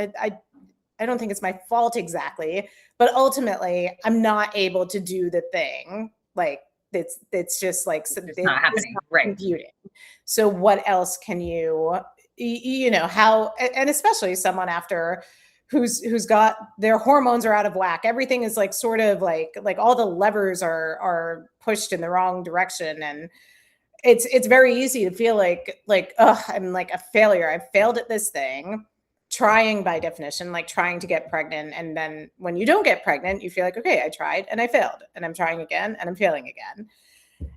I don't think it's my fault exactly, but ultimately I'm not able to do the thing. Like it's just like It's just it not is happening. not Right. computing. So what else can how and especially someone after who's got their hormones are out of whack. Everything is like sort of like all the levers are pushed in the wrong direction and it's very easy to feel like oh I'm like a failure. I've failed at this thing, trying by definition, like trying to get pregnant. And then when you don't get pregnant, you feel like, okay, I tried and I failed and I'm trying again and I'm failing again.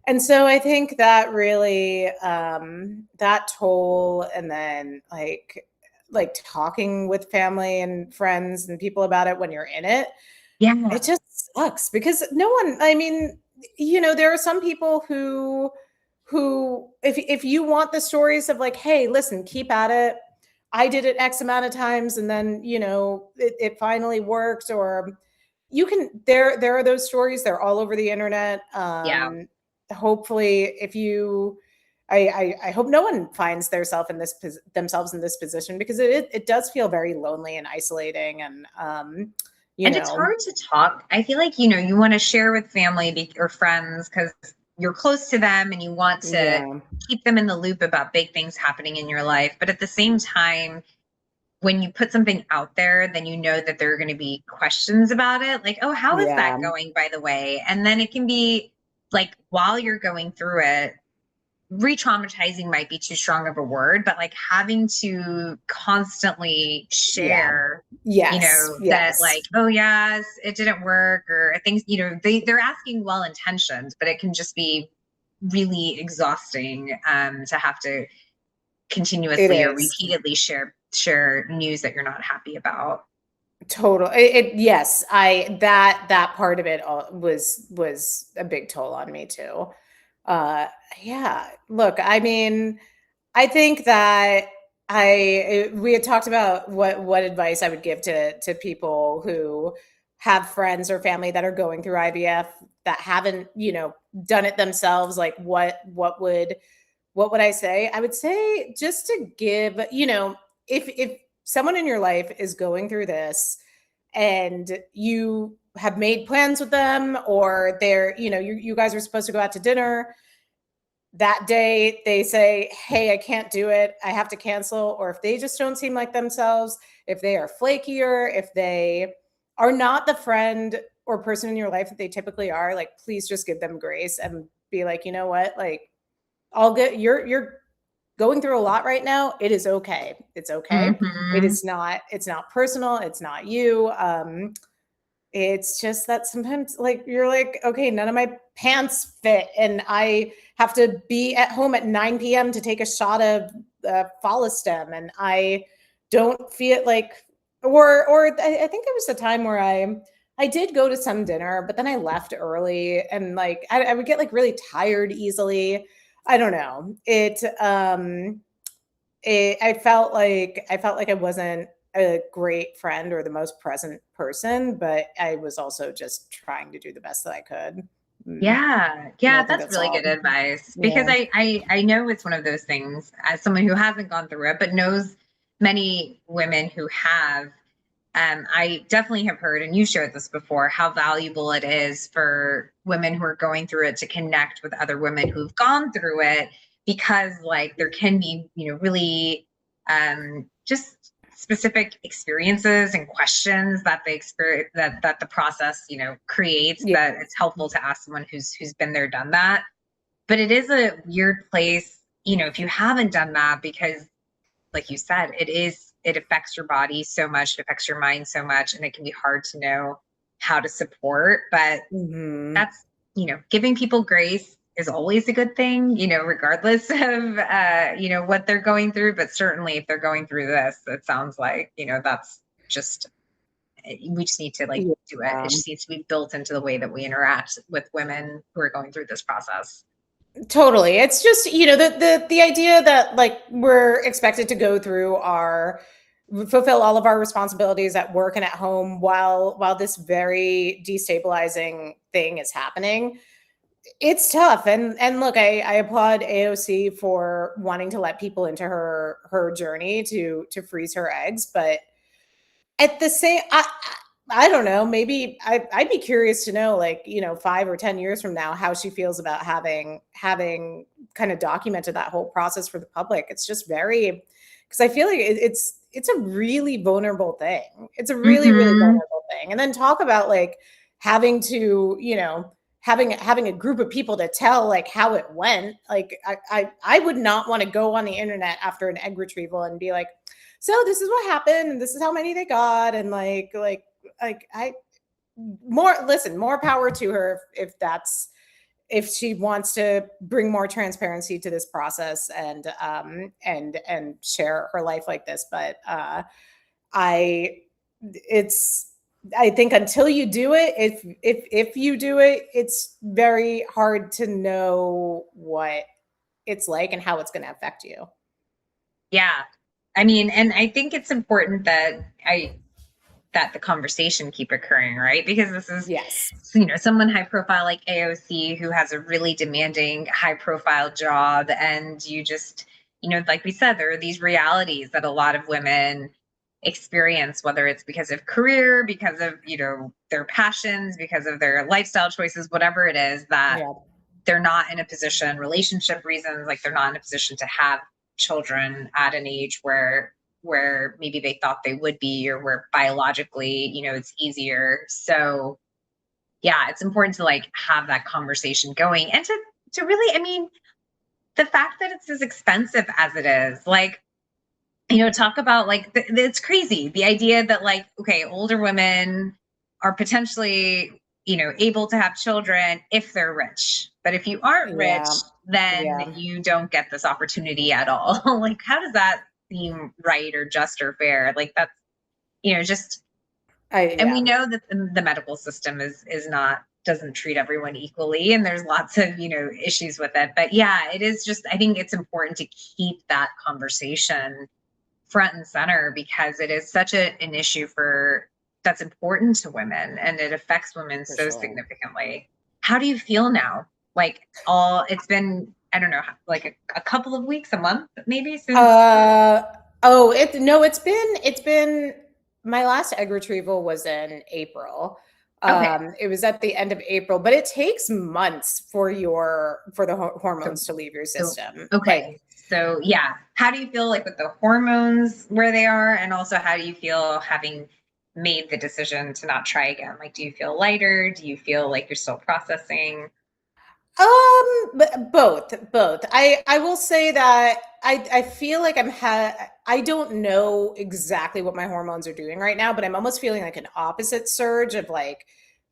And so I think that really that toll and then like talking with family and friends and people about it when you're in it Yeah. just sucks because no one, I mean, there are some people who if you want the stories of like, hey, listen, keep at it. I did it X amount of times and then, it finally worked or you can there are those stories, they're all over the internet. Yeah. Hopefully if you I hope no one finds themselves in this position because it does feel very lonely and isolating and you And it's know hard to talk. I feel like, you want to share with family or friends because you're close to them and you want to yeah keep them in the loop about big things happening in your life. But at the same time, when you put something out there, then you know that there are going to be questions about it. Like, oh, how is that yeah going, by the way? And then it can be like while you're going through it, re-traumatizing might be too strong of a word, but like having to constantly yeah share, yes that yes like, oh yes, it didn't work, or things, they're asking well intentioned, but it can just be really exhausting to have to it continuously or is repeatedly share news that you're not happy about. total yes I that part of it all was a big toll on me too. uh yeah, look, I mean, I think that we had talked about what advice I would give to people who have friends or family that are going through IVF that haven't, done it themselves. Like what would I say? I would say just to give, if someone in your life is going through this and you have made plans with them or you guys are supposed to go out to dinner that day they say, hey, I can't do it, I have to cancel, or if they just don't seem like themselves, if they are flakier, if they are not the friend or person in your life that they typically are, like please just give them grace and be like, you know what, like all good, you're going through a lot right now, it is okay, it's okay, Hmm. it's not personal, it's not you. It's just that sometimes, like, you're like, okay, none of my pants fit, and I have to be at home at 9 p.m. to take a shot of Follistim, and I don't feel like, or I think there was a time where I did go to some dinner, but then I left early, and like I would get like really tired easily. I don't know. I felt like I wasn't a great friend or the most present person, but I was also just trying to do the best that I could. Mm, Yeah, and I yeah, think that's that's really all. good advice because Yeah. I know it's one of those things as someone who hasn't gone through it but knows many women who have. I definitely have heard, and you shared this before, how valuable it is for women who are going through it to connect with other women who've gone through it, because like there can be, really just specific experiences and questions that the experience that the process, creates, Yeah. that it's helpful to ask someone who's been there, done that. But it is a weird place, if you haven't done that, because like you said, it affects your body so much, it affects your mind so much, and it can be hard to know how to support. But Mhm. that's, giving people grace is always a good thing, regardless of what they're going through. But certainly if they're going through this, it sounds like, that's just, we just need to like do it. It Yeah. just needs to be built into the way that we interact with women who are going through this process. Totally. It's just, the idea that like we're expected to go through our fulfill all of our responsibilities at work and at home while this very destabilizing thing is happening. It's tough. And look, I applaud AOC for wanting to let people into her journey to freeze her eggs, but at the same I don't know, maybe I'd be curious to know, like, 5 or 10 years from now, how she feels about having kind of documented that whole process for the public. It's just very, because I feel like it's a really vulnerable thing. It's a really, really Hmm. vulnerable thing. And then talk about like having to, having a group of people to tell like how it went. Like I would not want to go on the internet after an egg retrieval and be like, so this is what happened and this is how many they got, and like I more power to her if she wants to bring more transparency to this process and share her life like this. But I it's I think until you do it, if you do it, it's very hard to know what it's like and how it's going to affect you. Yeah. I mean, and I think it's important that the conversation keep occurring, right? Because this is, Yes. someone high profile like AOC who has a really demanding, high profile job. And you just, like we said, there are these realities that a lot of women experience, whether it's because of career, because of, their passions, because of their lifestyle choices, whatever it is, that Yeah. they're not in a position, relationship reasons, like they're not in a position to have children at an age where maybe they thought they would be, or where biologically, it's easier. So yeah, it's important to like have that conversation going, and to really, I mean, the fact that it's as expensive as it is, like, talk about like it's crazy, the idea that like, okay, older women are potentially, able to have children if they're rich, but if you aren't rich, Yeah. then Yeah. you don't get this opportunity at all. Like, how does that seem right or just or fair? Like, that's, just, and we Yeah. know that the medical system is not, doesn't treat everyone equally, and there's lots of, issues with it. But yeah, it is just, I think it's important to keep that conversation front and center, because it is such an issue that's important to women, and it affects women For so sure. significantly. How do you feel now? Like, it's been, I don't know, like a couple of weeks, a month maybe, since. Uh oh, it's been my last egg retrieval was in April. Okay, It was at the end of April, but it takes months for the so hormones to leave your so system. Like, okay, so yeah, how do you feel like with the hormones where they are, and also how do you feel having made the decision to not try again? Like, do you feel lighter? Do you feel like you're still processing? both. I will say that I feel like I don't know exactly what my hormones are doing right now, but I'm almost feeling like an opposite surge of like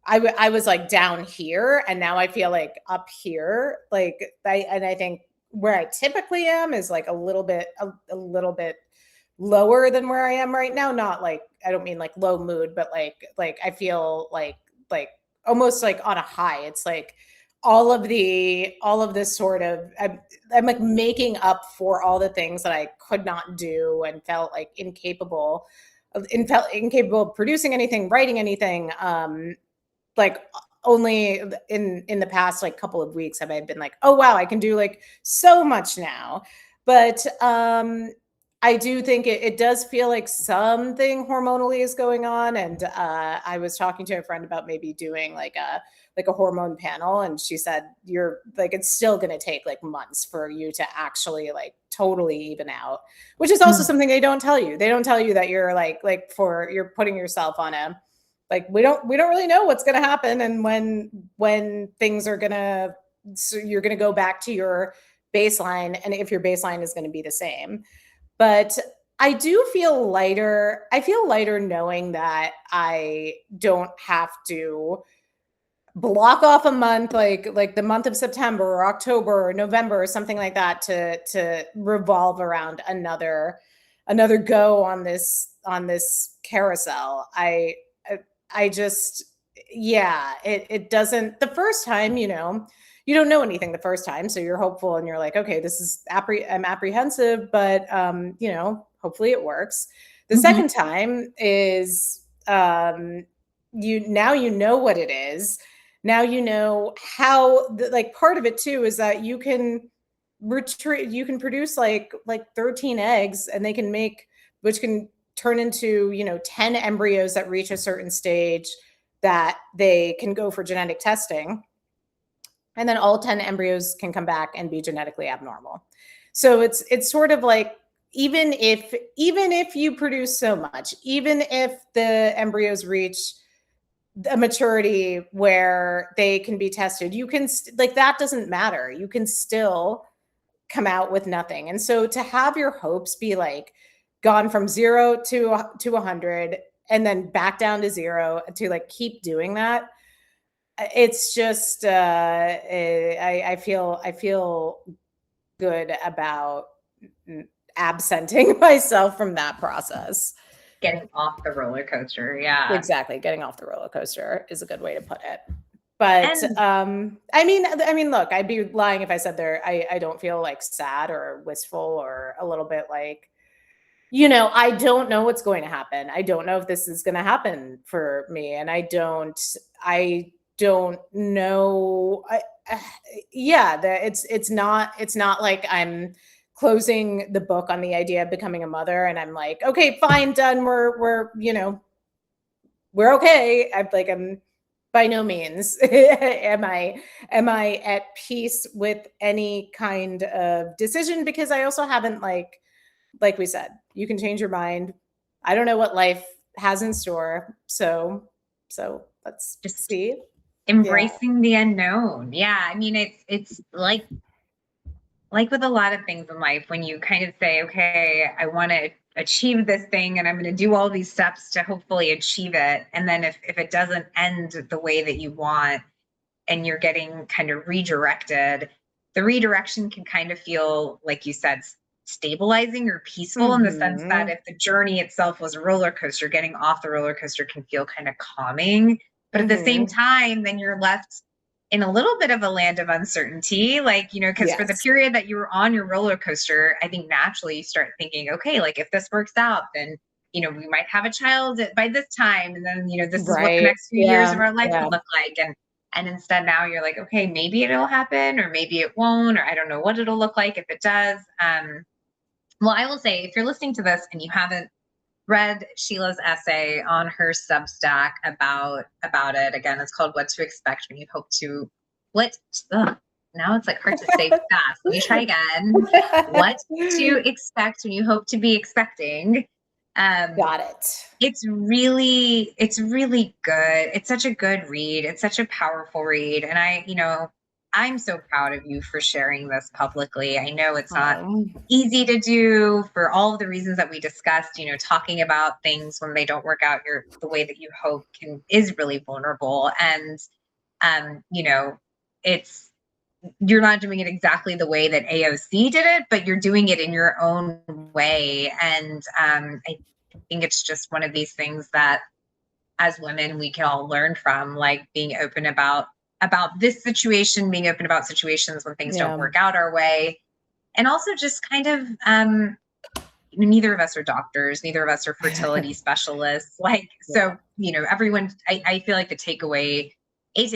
I was like down here and now I feel like up here. Like I think where I typically am is like a little bit lower than where I am right now. Not like, I don't mean like low mood, but like I feel like almost like on a high. It's like all of this sort of I'm like making up for all the things that I could not do and felt like incapable of producing anything, writing anything. Like only in the past like couple of weeks have I been like, oh wow, I can do like so much now. But I do think it does feel like something hormonally is going on. And I was talking to a friend about maybe doing like a hormone panel, and she said you're like it's still going to take like months for you to actually like totally even out, which is also something they don't tell you. They don't tell you that you're you're putting yourself on a like we don't really know what's going to happen, and when things are going to so you're going to go back to your baseline, and if your baseline is going to be the same. But I do feel lighter. I feel lighter knowing that I don't have to block off a month like the month of September or October or November or something like that to revolve around another go on this carousel. I just yeah, it doesn't the first time, you don't know anything the first time, so you're hopeful and you're like, okay, this is I'm apprehensive, but hopefully it works. The second time is you know what it is. Now you know how like part of it too is that you can produce like 13 eggs, and they can make which can turn into 10 embryos that reach a certain stage that they can go for genetic testing, and then all 10 embryos can come back and be genetically abnormal. So it's sort of like even if you produce so much, even if the embryos reach a maturity where they can be tested, you can like that doesn't matter. You can still come out with nothing. And so to have your hopes be like gone from 0 to 100 and then back down to 0, to like keep doing that, it's just I feel good about absenting myself from that process. Getting off the roller coaster. Yeah. Exactly. Getting off the roller coaster is a good way to put it. But And I mean, look, I'd be lying if I said I don't feel like sad or wistful or a little bit like, I don't know what's going to happen. I don't know if this is going to happen for me. And I don't know. Yeah, it's not like I'm closing the book on the idea of becoming a mother and I'm like, okay, fine, done. We're okay. I'm by no means am I at peace with any kind of decision, because I also haven't like we said, you can change your mind. I don't know what life has in store. So let's just see. embracing the unknown. Yeah. I mean, it's like with a lot of things in life, when you kind of say, okay, I want to achieve this thing and I'm going to do all these steps to hopefully achieve it. And then if it doesn't end the way that you want and you're getting kind of redirected, the redirection can kind of feel, like you said, stabilizing or peaceful, in the sense that if the journey itself was a roller coaster, getting off the roller coaster can feel kind of calming. But at the same time, then you're left in a little bit of a land of uncertainty, like, because for the Yes. period that you were on your roller coaster, I think naturally you start thinking, okay, like if this works out, then, we might have a child by this time. And then, this is what the Right. next few years of our life Yeah. will look like. And instead now you're like, okay, maybe it'll happen or maybe it won't, or I don't know what it'll look like if it does. Well, I will say, if you're listening to this and you haven't read Sheila's essay on her Substack about it, again, it's called "What to Expect When You Hope to What." Now it's like hard to say fast. Let me try again. What to expect when you hope to be expecting. Got it. It's really good. It's such a good read. It's such a powerful read, and I'm so proud of you for sharing this publicly. I know it's not easy to do for all of the reasons that we discussed. Talking about things when they don't work out the way that you hope is really vulnerable. And it's you're not doing it exactly the way that AOC did it, but you're doing it in your own way. And I think it's just one of these things that as women we can all learn from, like being open about this situation, being open about situations when things don't work out our way. And also just kind of neither of us are doctors, neither of us are fertility specialists, so everyone, I feel like a takeaway is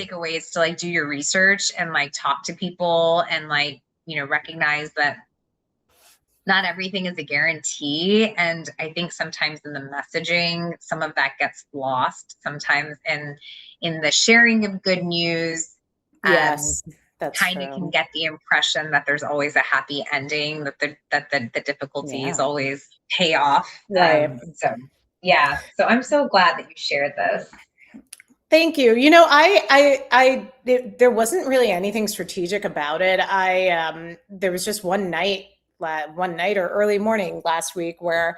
to like do your research and like talk to people and like recognize that not everything is a guarantee. And I think sometimes in the messaging, some of that gets lost. Sometimes in the sharing of good news, um, Yes, that's kind of can true. get the impression that there's always a happy ending, that the difficulties Yeah. always pay off. Right. So yeah, so I'm so glad that you shared this. Thank you. There wasn't really anything strategic about it. There was just one night or early morning last week where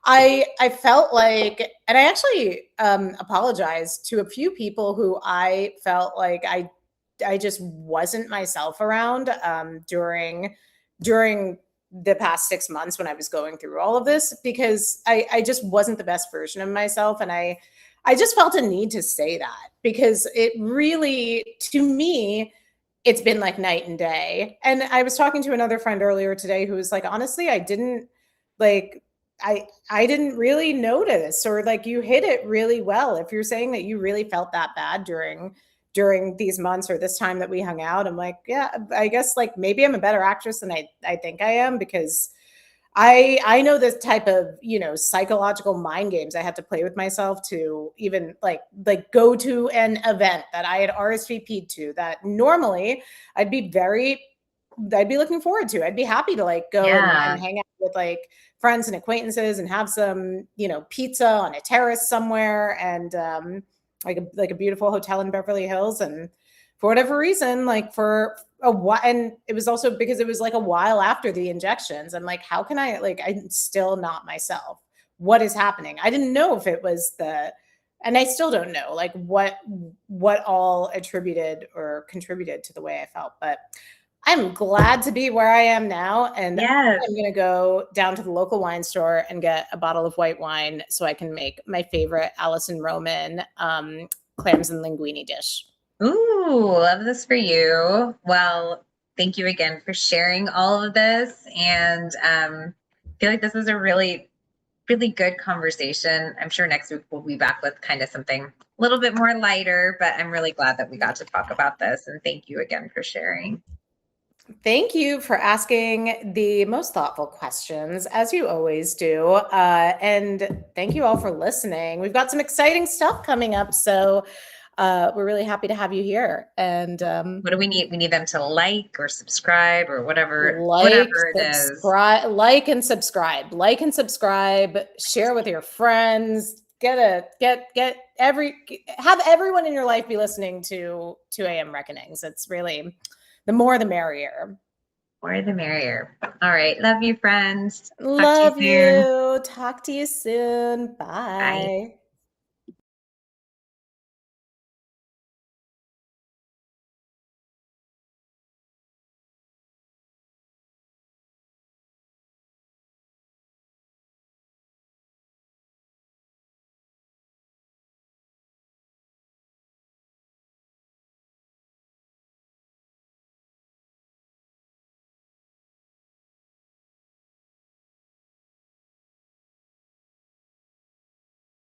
I felt like, and I actually apologized to a few people who I felt like I just wasn't myself around during the past 6 months when I was going through all of this, because I just wasn't the best version of myself. And I just felt a need to say that because it really, to me, it's been like night and day. And I was talking to another friend earlier today who was like, honestly, like, I didn't really notice, or like you hit it really well. If you're saying that you really felt that bad during these months or this time that we hung out, I'm like, yeah, I guess like maybe I'm a better actress than I think I am, because I know this type of, psychological mind games I had to play with myself to even like go to an event that I had RSVP'd to, that normally I'd be very I'd be looking forward to. I'd be happy to like go and Yeah. hang out with like friends and acquaintances and have some, pizza on a terrace somewhere, and like a beautiful hotel in Beverly Hills. And for whatever reason, like for a while, and it was also because it was like a while after the injections, I'm like, how can I, like, I'm still not myself. What is happening? I didn't know if it was and I still don't know like what all attributed or contributed to the way I felt. But I'm glad to be where I am now, and Yes. I'm going to go down to the local wine store and get a bottle of white wine so I can make my favorite Alison Roman clams and linguine dish. Ooh, love this for you. Well, thank you again for sharing all of this. And I feel like this was a really, really good conversation. I'm sure next week we'll be back with kind of something a little bit more lighter, but I'm really glad that we got to talk about this. And thank you again for sharing. Thank you for asking the most thoughtful questions, as you always do. And thank you all for listening. We've got some exciting stuff coming up. So we're really happy to have you here. And What do we need? We need them to like or subscribe or like, whatever it is. subscribe, like and subscribe, share with your friends, have everyone in your life be listening to AM Reckonings. It's really, the more the merrier. More the merrier. All right. Love you, friends. Talk to you Love soon. you. Talk to you soon. Bye. Bye.